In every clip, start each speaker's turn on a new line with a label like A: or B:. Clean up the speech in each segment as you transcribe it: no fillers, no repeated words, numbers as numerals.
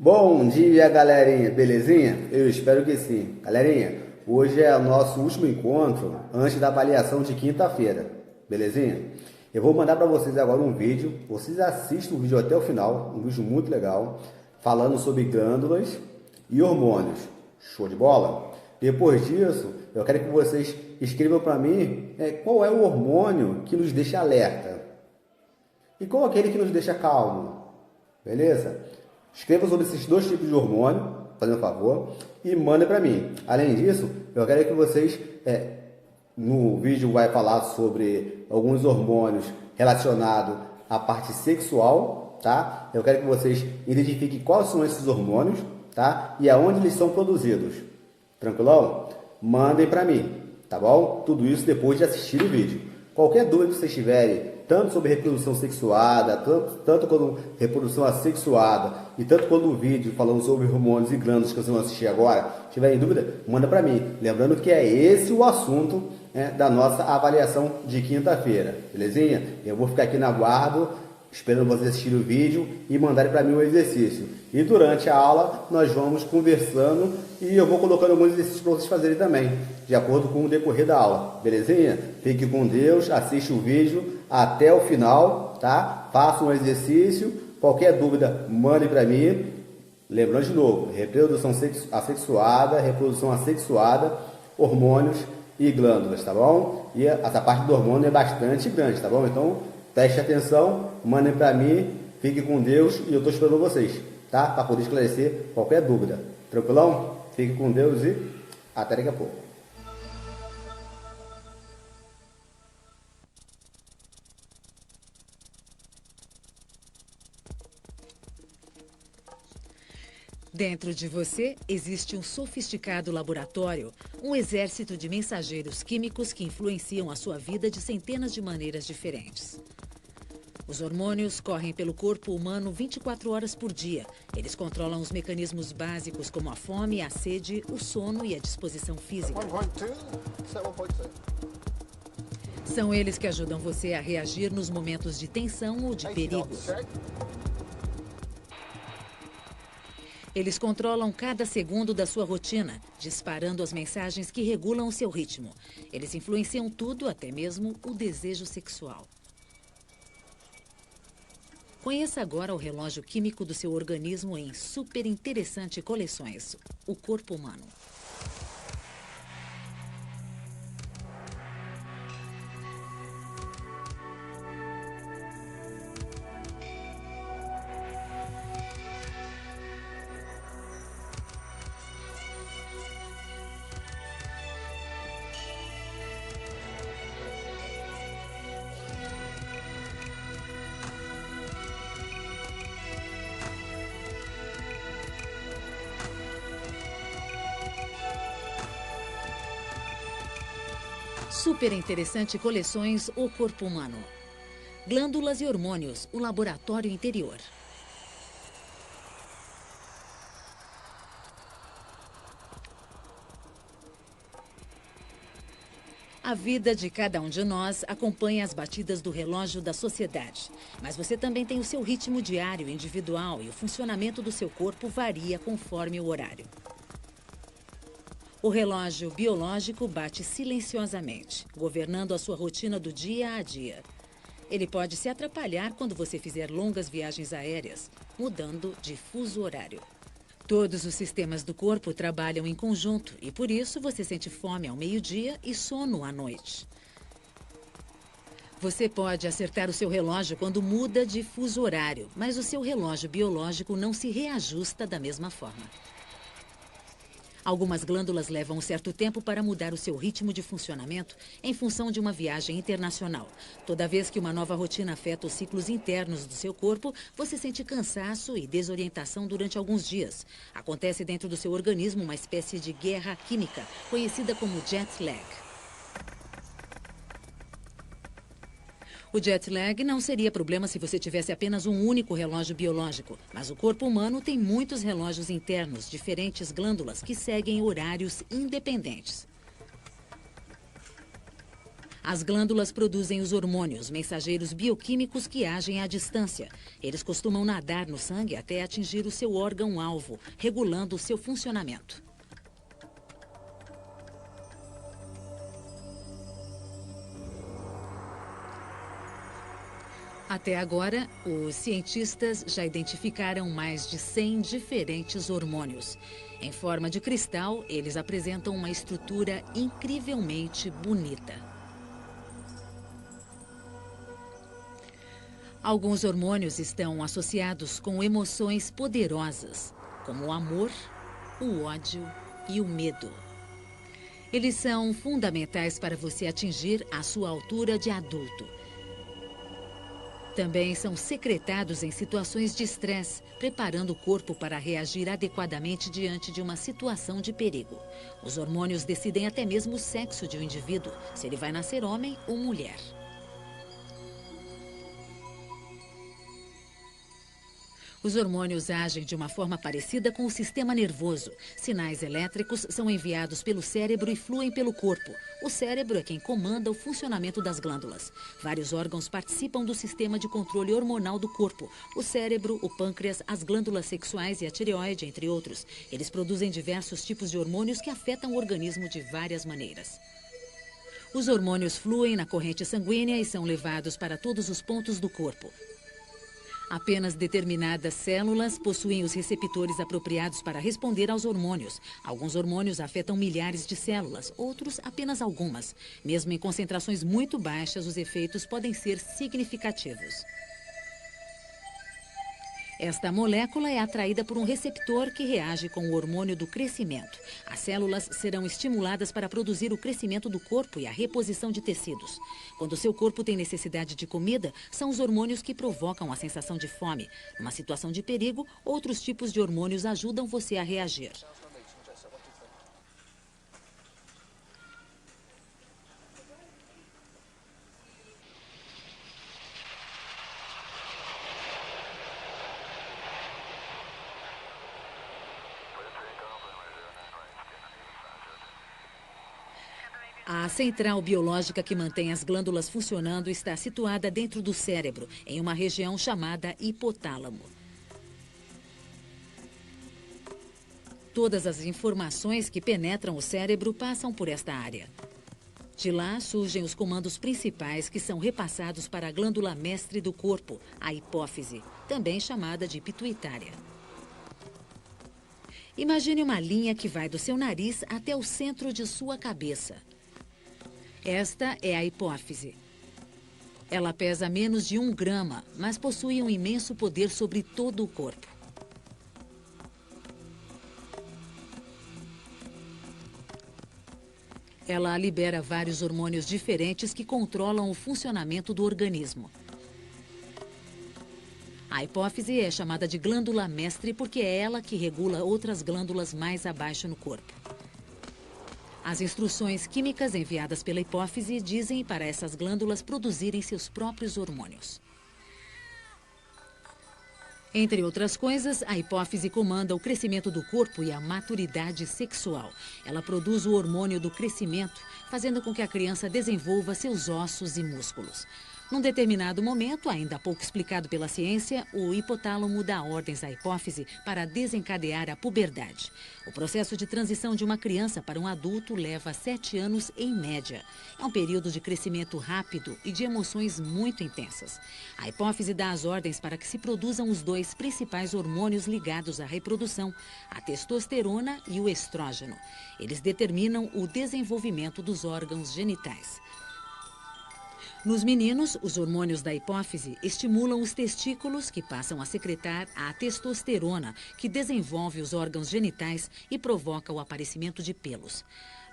A: Bom dia, galerinha, belezinha? Eu espero que sim. Galerinha, hoje é o nosso último encontro antes da avaliação de quinta-feira, belezinha? Eu vou mandar para vocês agora um vídeo, vocês assistam o vídeo até o final, um vídeo muito legal, falando sobre glândulas e hormônios. Show de bola? Depois disso, eu quero que vocês escrevam para mim qual é o hormônio que nos deixa alerta e qual é aquele que nos deixa calmo, beleza? Escreva sobre esses dois tipos de hormônio, fazendo um favor, e manda para mim. Além disso, eu quero que vocês, no vídeo vai falar sobre alguns hormônios relacionados à parte sexual, tá? Eu quero que vocês identifiquem quais são esses hormônios, tá? E aonde eles são produzidos. Tranquilão? Mandem para mim, tá bom? Tudo isso depois de assistir o vídeo. Qualquer dúvida que vocês tiverem, tanto sobre reprodução sexuada, tanto quanto reprodução assexuada, e tanto quanto o vídeo falando sobre hormônios e glândulas que vocês vão assistir agora, tiverem dúvida, manda para mim. Lembrando que é esse o assunto da nossa avaliação de quinta-feira, belezinha? Eu vou ficar aqui na guarda, esperando vocês assistirem o vídeo e mandarem para mim o exercício. E durante a aula nós vamos conversando e eu vou colocando alguns exercícios para vocês fazerem também, de acordo com o decorrer da aula, belezinha? Fique com Deus, assiste o vídeo até o final, tá? Faça um exercício, qualquer dúvida mande para mim. Lembrando de novo, reprodução assexuada, reprodução assexuada, hormônios e glândulas, tá bom? E essa parte do hormônio é bastante grande, tá bom? Então preste atenção, mandem para mim, fique com Deus e eu estou esperando vocês, tá? Para poder esclarecer qualquer dúvida. Tranquilão? Fique com Deus e até daqui a pouco.
B: Dentro de você existe um sofisticado laboratório, um exército de mensageiros químicos que influenciam a sua vida de centenas de maneiras diferentes. Os hormônios correm pelo corpo humano 24 horas por dia. Eles controlam os mecanismos básicos como a fome, a sede, o sono e a disposição física. São eles que ajudam você a reagir nos momentos de tensão ou de perigo. Eles controlam cada segundo da sua rotina, disparando as mensagens que regulam o seu ritmo. Eles influenciam tudo, até mesmo o desejo sexual. Conheça agora o relógio químico do seu organismo em super interessante coleções, o corpo humano. Super interessante coleções O Corpo Humano. Glândulas e hormônios, o laboratório interior. A vida de cada um de nós acompanha as batidas do relógio da sociedade. Mas você também tem o seu ritmo diário, individual, e o funcionamento do seu corpo varia conforme o horário. O relógio biológico bate silenciosamente, governando a sua rotina do dia a dia. Ele pode se atrapalhar quando você fizer longas viagens aéreas, mudando de fuso horário. Todos os sistemas do corpo trabalham em conjunto e, por isso, você sente fome ao meio-dia e sono à noite. Você pode acertar o seu relógio quando muda de fuso horário, mas o seu relógio biológico não se reajusta da mesma forma. Algumas glândulas levam um certo tempo para mudar o seu ritmo de funcionamento em função de uma viagem internacional. Toda vez que uma nova rotina afeta os ciclos internos do seu corpo, você sente cansaço e desorientação durante alguns dias. Acontece dentro do seu organismo uma espécie de guerra química, conhecida como jet lag. O jet lag não seria problema se você tivesse apenas um único relógio biológico, mas o corpo humano tem muitos relógios internos, diferentes glândulas que seguem horários independentes. As glândulas produzem os hormônios, mensageiros bioquímicos que agem à distância. Eles costumam nadar no sangue até atingir o seu órgão-alvo, regulando o seu funcionamento. Até agora, os cientistas já identificaram mais de 100 diferentes hormônios. Em forma de cristal, eles apresentam uma estrutura incrivelmente bonita. Alguns hormônios estão associados com emoções poderosas, como o amor, o ódio e o medo. Eles são fundamentais para você atingir a sua altura de adulto. Também são secretados em situações de estresse, preparando o corpo para reagir adequadamente diante de uma situação de perigo. Os hormônios decidem até mesmo o sexo de um indivíduo, se ele vai nascer homem ou mulher. Os hormônios agem de uma forma parecida com o sistema nervoso. Sinais elétricos são enviados pelo cérebro e fluem pelo corpo. O cérebro é quem comanda o funcionamento das glândulas. Vários órgãos participam do sistema de controle hormonal do corpo. O cérebro, o pâncreas, as glândulas sexuais e a tireoide, entre outros. Eles produzem diversos tipos de hormônios que afetam o organismo de várias maneiras. Os hormônios fluem na corrente sanguínea e são levados para todos os pontos do corpo. Apenas determinadas células possuem os receptores apropriados para responder aos hormônios. Alguns hormônios afetam milhares de células, outros apenas algumas. Mesmo em concentrações muito baixas, os efeitos podem ser significativos. Esta molécula é atraída por um receptor que reage com o hormônio do crescimento. As células serão estimuladas para produzir o crescimento do corpo e a reposição de tecidos. Quando seu corpo tem necessidade de comida, são os hormônios que provocam a sensação de fome. Numa situação de perigo, outros tipos de hormônios ajudam você a reagir. A central biológica que mantém as glândulas funcionando está situada dentro do cérebro, em uma região chamada hipotálamo. Todas as informações que penetram o cérebro passam por esta área. De lá surgem os comandos principais que são repassados para a glândula mestre do corpo, a hipófise, também chamada de pituitária. Imagine uma linha que vai do seu nariz até o centro de sua cabeça. Esta é a hipófise. Ela pesa menos de 1 grama, mas possui um imenso poder sobre todo o corpo. Ela libera vários hormônios diferentes que controlam o funcionamento do organismo. A hipófise é chamada de glândula mestre porque é ela que regula outras glândulas mais abaixo no corpo. As instruções químicas enviadas pela hipófise dizem para essas glândulas produzirem seus próprios hormônios. Entre outras coisas, a hipófise comanda o crescimento do corpo e a maturidade sexual. Ela produz o hormônio do crescimento, fazendo com que a criança desenvolva seus ossos e músculos. Num determinado momento, ainda pouco explicado pela ciência, o hipotálamo dá ordens à hipófise para desencadear a puberdade. O processo de transição de uma criança para um adulto leva 7 anos em média. É um período de crescimento rápido e de emoções muito intensas. A hipófise dá as ordens para que se produzam os 2 principais hormônios ligados à reprodução, a testosterona e o estrógeno. Eles determinam o desenvolvimento dos órgãos genitais. Nos meninos, os hormônios da hipófise estimulam os testículos, que passam a secretar a testosterona, que desenvolve os órgãos genitais e provoca o aparecimento de pelos.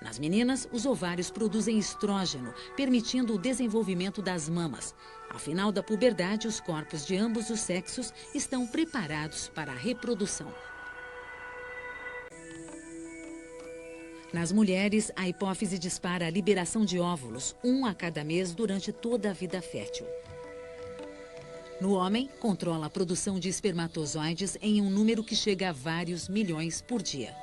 B: Nas meninas, os ovários produzem estrógeno, permitindo o desenvolvimento das mamas. Ao final da puberdade, os corpos de ambos os sexos estão preparados para a reprodução. Nas mulheres, a hipófise dispara a liberação de óvulos, 1 a cada mês durante toda a vida fértil. No homem, controla a produção de espermatozoides em um número que chega a vários milhões por dia.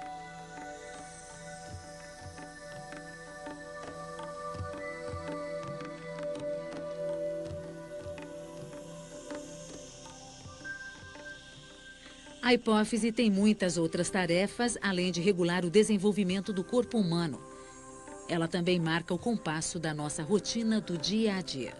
B: A hipófise tem muitas outras tarefas, além de regular o desenvolvimento do corpo humano. Ela também marca o compasso da nossa rotina do dia a dia.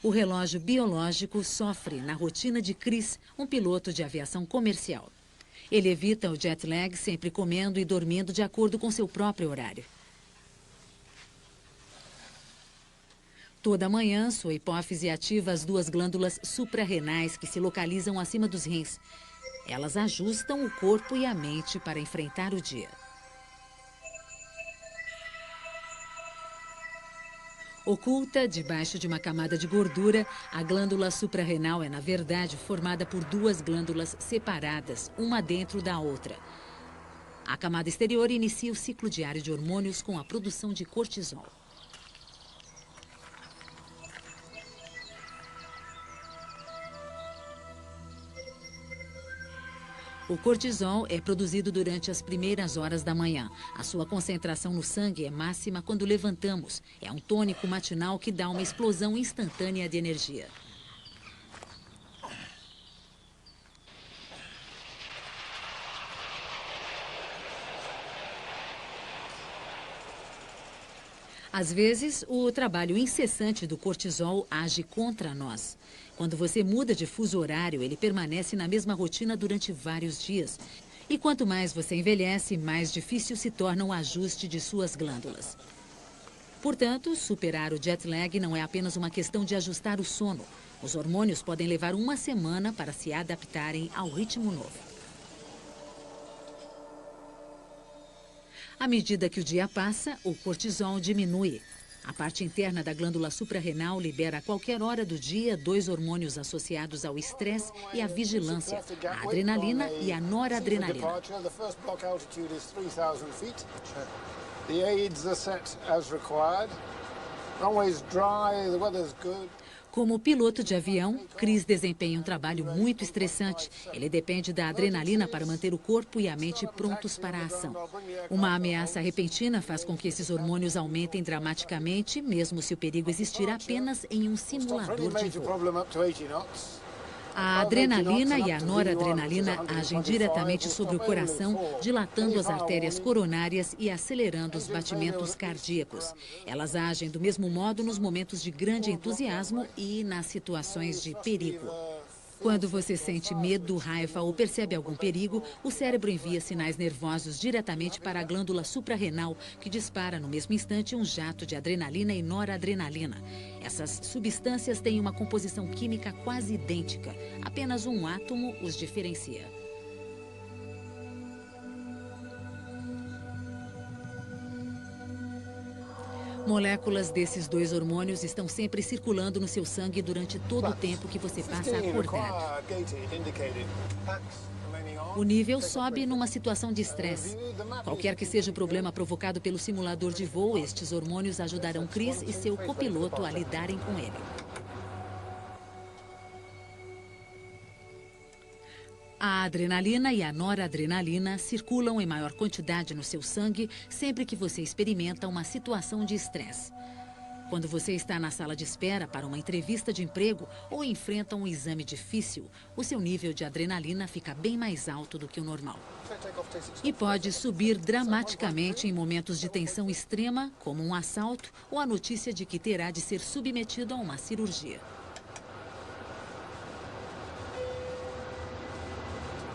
B: O relógio biológico sofre na rotina de Chris, um piloto de aviação comercial. Ele evita o jet lag, sempre comendo e dormindo de acordo com seu próprio horário. Toda manhã, sua hipófise ativa as duas glândulas suprarrenais que se localizam acima dos rins. Elas ajustam o corpo e a mente para enfrentar o dia. Oculta debaixo de uma camada de gordura, a glândula suprarrenal é, na verdade, formada por duas glândulas separadas, uma dentro da outra. A camada exterior inicia o ciclo diário de hormônios com a produção de cortisol. O cortisol é produzido durante as primeiras horas da manhã. A sua concentração no sangue é máxima quando levantamos. É um tônico matinal que dá uma explosão instantânea de energia. Às vezes, o trabalho incessante do cortisol age contra nós. Quando você muda de fuso horário, ele permanece na mesma rotina durante vários dias. E quanto mais você envelhece, mais difícil se torna o ajuste de suas glândulas. Portanto, superar o jet lag não é apenas uma questão de ajustar o sono. Os hormônios podem levar uma semana para se adaptarem ao ritmo novo. À medida que o dia passa, o cortisol diminui. A parte interna da glândula suprarrenal libera a qualquer hora do dia dois hormônios associados ao estresse e à vigilância, a adrenalina e a noradrenalina. Como piloto de avião, Chris desempenha um trabalho muito estressante. Ele depende da adrenalina para manter o corpo e a mente prontos para a ação. Uma ameaça repentina faz com que esses hormônios aumentem dramaticamente, mesmo se o perigo existir apenas em um simulador de voo. A adrenalina e a noradrenalina agem diretamente sobre o coração, dilatando as artérias coronárias e acelerando os batimentos cardíacos. Elas agem do mesmo modo nos momentos de grande entusiasmo e nas situações de perigo. Quando você sente medo, raiva ou percebe algum perigo, o cérebro envia sinais nervosos diretamente para a glândula suprarrenal, que dispara no mesmo instante um jato de adrenalina e noradrenalina. Essas substâncias têm uma composição química quase idêntica. Apenas um átomo os diferencia. Moléculas desses dois hormônios estão sempre circulando no seu sangue durante todo o tempo que você passa acordado. O nível sobe numa situação de estresse. Qualquer que seja o problema provocado pelo simulador de voo, estes hormônios ajudarão Chris e seu copiloto a lidarem com ele. A adrenalina e a noradrenalina circulam em maior quantidade no seu sangue sempre que você experimenta uma situação de estresse. Quando você está na sala de espera para uma entrevista de emprego ou enfrenta um exame difícil, o seu nível de adrenalina fica bem mais alto do que o normal. E pode subir dramaticamente em momentos de tensão extrema, como um assalto ou a notícia de que terá de ser submetido a uma cirurgia.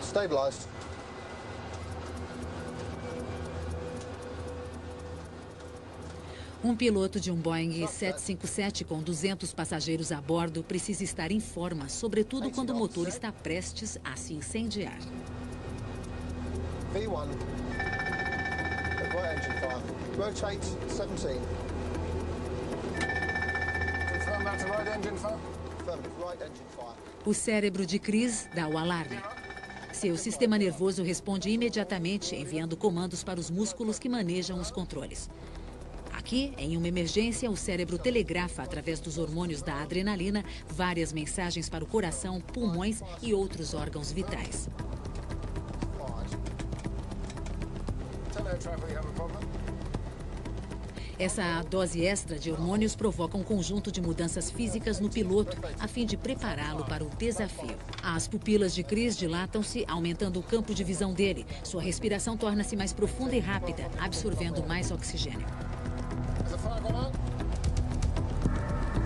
C: Stabilized.
B: Um piloto de um Boeing 757 com 200 passageiros a bordo precisa estar em forma, sobretudo quando o motor está prestes a se incendiar.
C: V1. Right engine fire. Rotate 17. Confirm that's the right engine fire. Affirmative, right engine fire.
B: O cérebro de Chris dá o alarme. Seu sistema nervoso responde imediatamente, enviando comandos para os músculos que manejam os controles. Aqui, em uma emergência, o cérebro telegrafa, através dos hormônios da adrenalina, várias mensagens para o coração, pulmões e outros órgãos vitais. Essa dose extra de hormônios provoca um conjunto de mudanças físicas no piloto, a fim de prepará-lo para o desafio. As pupilas de Chris dilatam-se, aumentando o campo de visão dele. Sua respiração torna-se mais profunda e rápida, absorvendo mais oxigênio.
C: Has the fire gone out?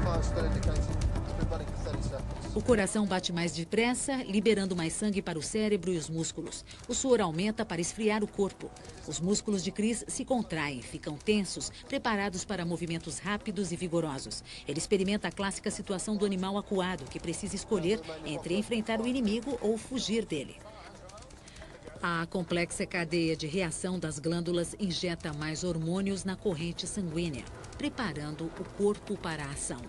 C: Fire still indicating. It's been running for 30 seconds.
B: O coração bate mais depressa, liberando mais sangue para o cérebro e os músculos. O suor aumenta para esfriar o corpo. Os músculos de Chris se contraem, ficam tensos, preparados para movimentos rápidos e vigorosos. Ele experimenta a clássica situação do animal acuado, que precisa escolher entre enfrentar o inimigo ou fugir dele. A complexa cadeia de reação das glândulas injeta mais hormônios na corrente sanguínea, preparando o corpo para a ação.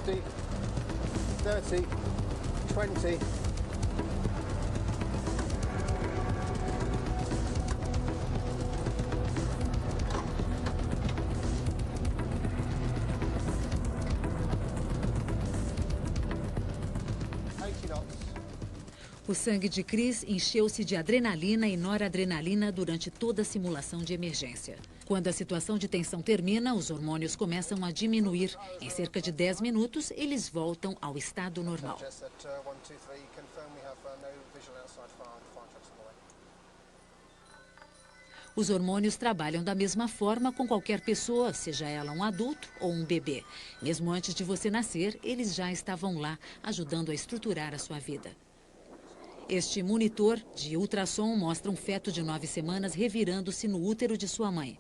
C: $50, $30, $20.
B: O sangue de Chris encheu-se de adrenalina e noradrenalina durante toda a simulação de emergência. Quando a situação de tensão termina, os hormônios começam a diminuir. Em cerca de 10 minutos, eles voltam ao estado normal. Os hormônios trabalham da mesma forma com qualquer pessoa, seja ela um adulto ou um bebê. Mesmo antes de você nascer, eles já estavam lá, ajudando a estruturar a sua vida. Este monitor de ultrassom mostra um feto de 9 semanas revirando-se no útero de sua mãe.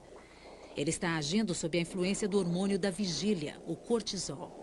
B: Ele está agindo sob a influência do hormônio da vigília, o cortisol.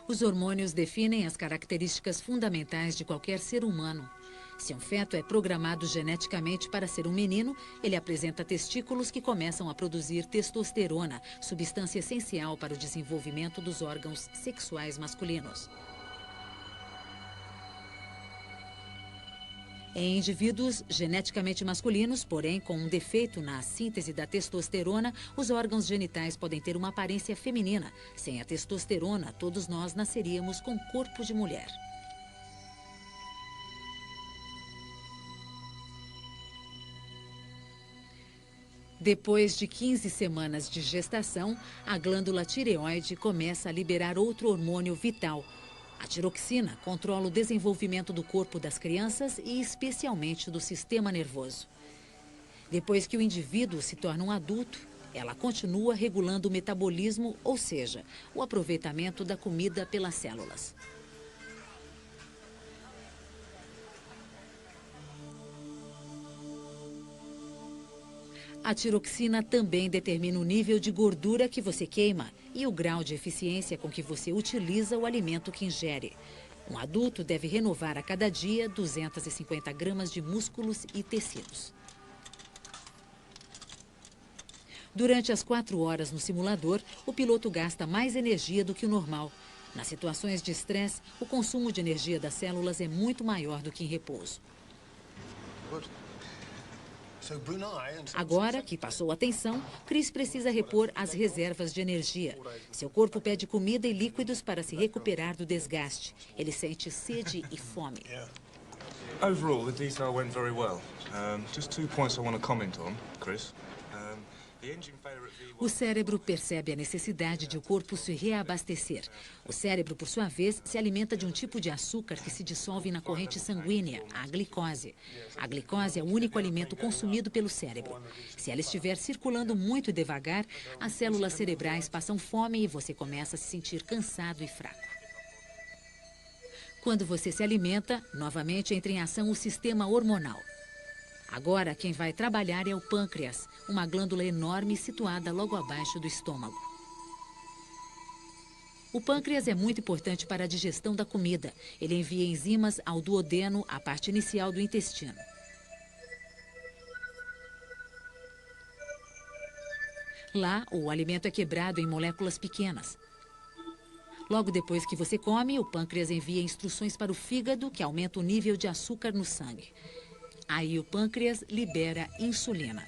B: Os hormônios definem as características fundamentais de qualquer ser humano. Se um feto é programado geneticamente para ser um menino, ele apresenta testículos que começam a produzir testosterona, substância essencial para o desenvolvimento dos órgãos sexuais masculinos. Em indivíduos geneticamente masculinos, porém com um defeito na síntese da testosterona, os órgãos genitais podem ter uma aparência feminina. Sem a testosterona, todos nós nasceríamos com corpo de mulher. Depois de 15 semanas de gestação, a glândula tireoide começa a liberar outro hormônio vital. A tiroxina controla o desenvolvimento do corpo das crianças e especialmente do sistema nervoso. Depois que o indivíduo se torna um adulto, ela continua regulando o metabolismo, ou seja, o aproveitamento da comida pelas células. A tiroxina também determina o nível de gordura que você queima e o grau de eficiência com que você utiliza o alimento que ingere. Um adulto deve renovar a cada dia 250 gramas de músculos e tecidos. Durante as 4 horas no simulador, o piloto gasta mais energia do que o normal. Nas situações de estresse, o consumo de energia das células é muito maior do que em repouso. Agora que passou a tensão, Chris precisa repor as reservas de energia. Seu corpo pede comida e líquidos para se recuperar do desgaste. Ele sente sede e fome.
D: Overall, the detail went very well. Just 2 points I want to comment on, Chris.
B: O cérebro percebe a necessidade de o corpo se reabastecer. O cérebro, por sua vez, se alimenta de um tipo de açúcar que se dissolve na corrente sanguínea, a glicose. A glicose é o único alimento consumido pelo cérebro. Se ela estiver circulando muito devagar, as células cerebrais passam fome e você começa a se sentir cansado e fraco. Quando você se alimenta, novamente entra em ação o sistema hormonal. Agora, quem vai trabalhar é o pâncreas, uma glândula enorme situada logo abaixo do estômago. O pâncreas é muito importante para a digestão da comida. Ele envia enzimas ao duodeno, a parte inicial do intestino. Lá, o alimento é quebrado em moléculas pequenas. Logo depois que você come, o pâncreas envia instruções para o fígado, que aumenta o nível de açúcar no sangue. Aí o pâncreas libera insulina.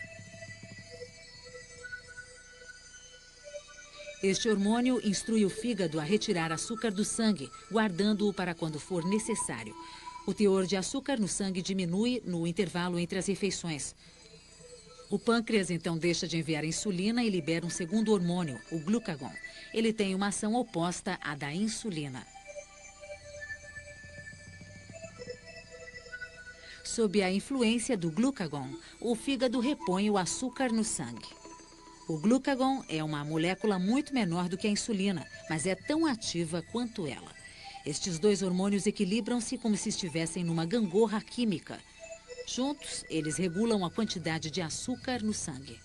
B: Este hormônio instrui o fígado a retirar açúcar do sangue, guardando-o para quando for necessário. O teor de açúcar no sangue diminui no intervalo entre as refeições. O pâncreas então deixa de enviar insulina e libera um segundo hormônio, o glucagon. Ele tem uma ação oposta à da insulina. Sob a influência do glucagon, o fígado repõe o açúcar no sangue. O glucagon é uma molécula muito menor do que a insulina, mas é tão ativa quanto ela. Estes dois hormônios equilibram-se como se estivessem numa gangorra química. Juntos, eles regulam a quantidade de açúcar no sangue.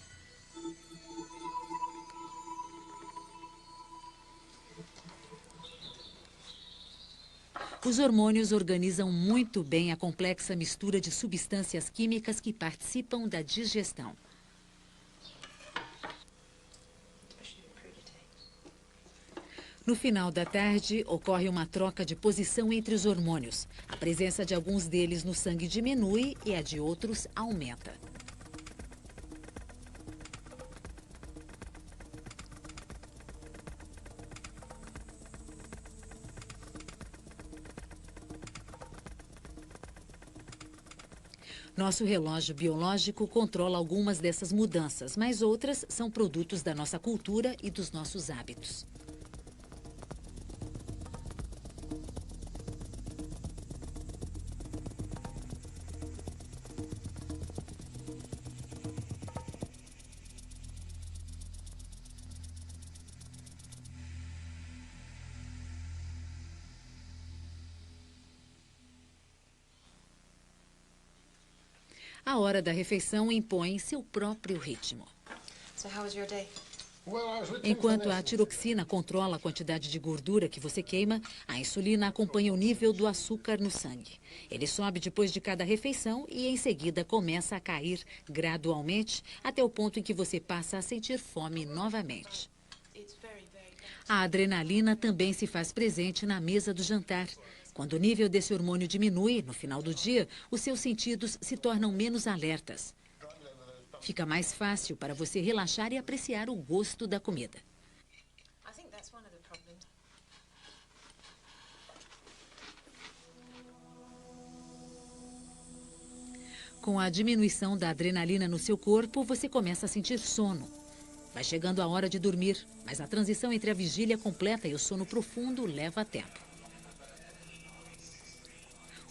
B: Os hormônios organizam muito bem a complexa mistura de substâncias químicas que participam da digestão. No final da tarde, ocorre uma troca de posição entre os hormônios. A presença de alguns deles no sangue diminui e a de outros aumenta. Nosso relógio biológico controla algumas dessas mudanças, mas outras são produtos da nossa cultura e dos nossos hábitos. A hora da refeição impõe seu próprio ritmo.
E: So how was your day?
B: Enquanto a tiroxina controla a quantidade de gordura que você queima, a insulina acompanha o nível do açúcar no sangue. Ele sobe depois de cada refeição e, em seguida, começa a cair gradualmente até o ponto em que você passa a sentir fome novamente. A adrenalina também se faz presente na mesa do jantar. Quando o nível desse hormônio diminui, no final do dia, os seus sentidos se tornam menos alertas. Fica mais fácil para você relaxar e apreciar o gosto da comida. Com a diminuição da adrenalina no seu corpo, você começa a sentir sono. Vai chegando a hora de dormir, mas a transição entre a vigília completa e o sono profundo leva tempo.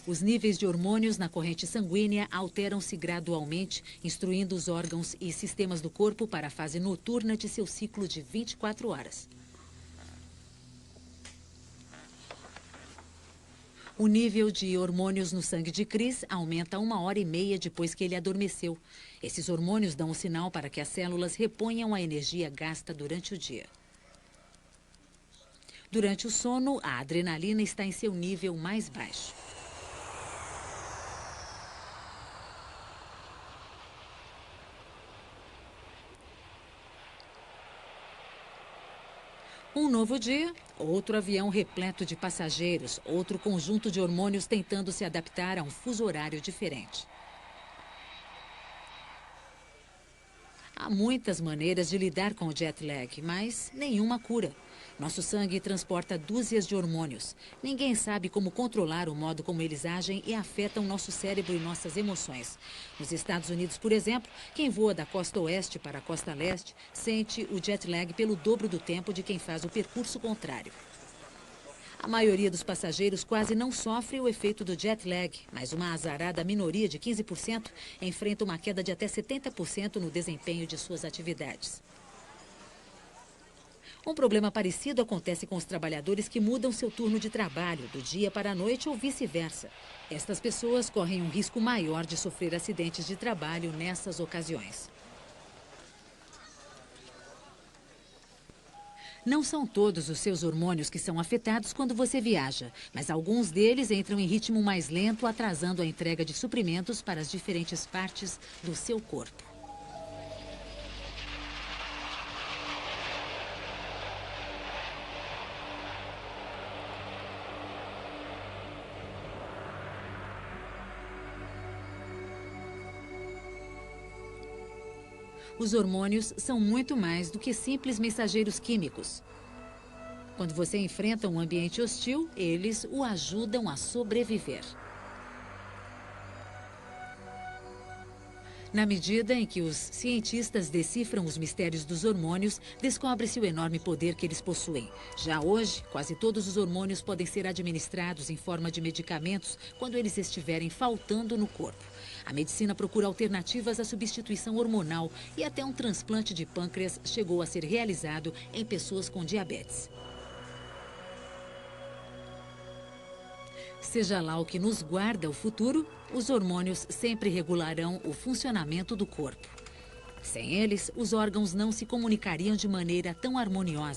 B: Os níveis de hormônios na corrente sanguínea alteram-se gradualmente, instruindo os órgãos e sistemas do corpo para a fase noturna de seu ciclo de 24 horas. O nível de hormônios no sangue de Chris aumenta 1h30 depois que ele adormeceu. Esses hormônios dão um sinal para que as células reponham a energia gasta durante o dia. Durante o sono, a adrenalina está em seu nível mais baixo. Um novo dia, outro avião repleto de passageiros, outro conjunto de hormônios tentando se adaptar a um fuso horário diferente. Há muitas maneiras de lidar com o jet lag, mas nenhuma cura. Nosso sangue transporta dúzias de hormônios. Ninguém sabe como controlar o modo como eles agem e afetam nosso cérebro e nossas emoções. Nos Estados Unidos, por exemplo, quem voa da costa oeste para a costa leste sente o jet lag pelo dobro do tempo de quem faz o percurso contrário. A maioria dos passageiros quase não sofre o efeito do jet lag, mas uma azarada minoria de 15% enfrenta uma queda de até 70% no desempenho de suas atividades. Um problema parecido acontece com os trabalhadores que mudam seu turno de trabalho do dia para a noite ou vice-versa. Estas pessoas correm um risco maior de sofrer acidentes de trabalho nessas ocasiões. Não são todos os seus hormônios que são afetados quando você viaja, mas alguns deles entram em ritmo mais lento, atrasando a entrega de suprimentos para as diferentes partes do seu corpo. Os hormônios são muito mais do que simples mensageiros químicos. Quando você enfrenta um ambiente hostil, eles o ajudam a sobreviver. Na medida em que os cientistas decifram os mistérios dos hormônios, descobre-se o enorme poder que eles possuem. Já hoje, quase todos os hormônios podem ser administrados em forma de medicamentos quando eles estiverem faltando no corpo. A medicina procura alternativas à substituição hormonal e até um transplante de pâncreas chegou a ser realizado em pessoas com diabetes. Seja lá o que nos guarda o futuro, os hormônios sempre regularão o funcionamento do corpo. Sem eles, os órgãos não se comunicariam de maneira tão harmoniosa.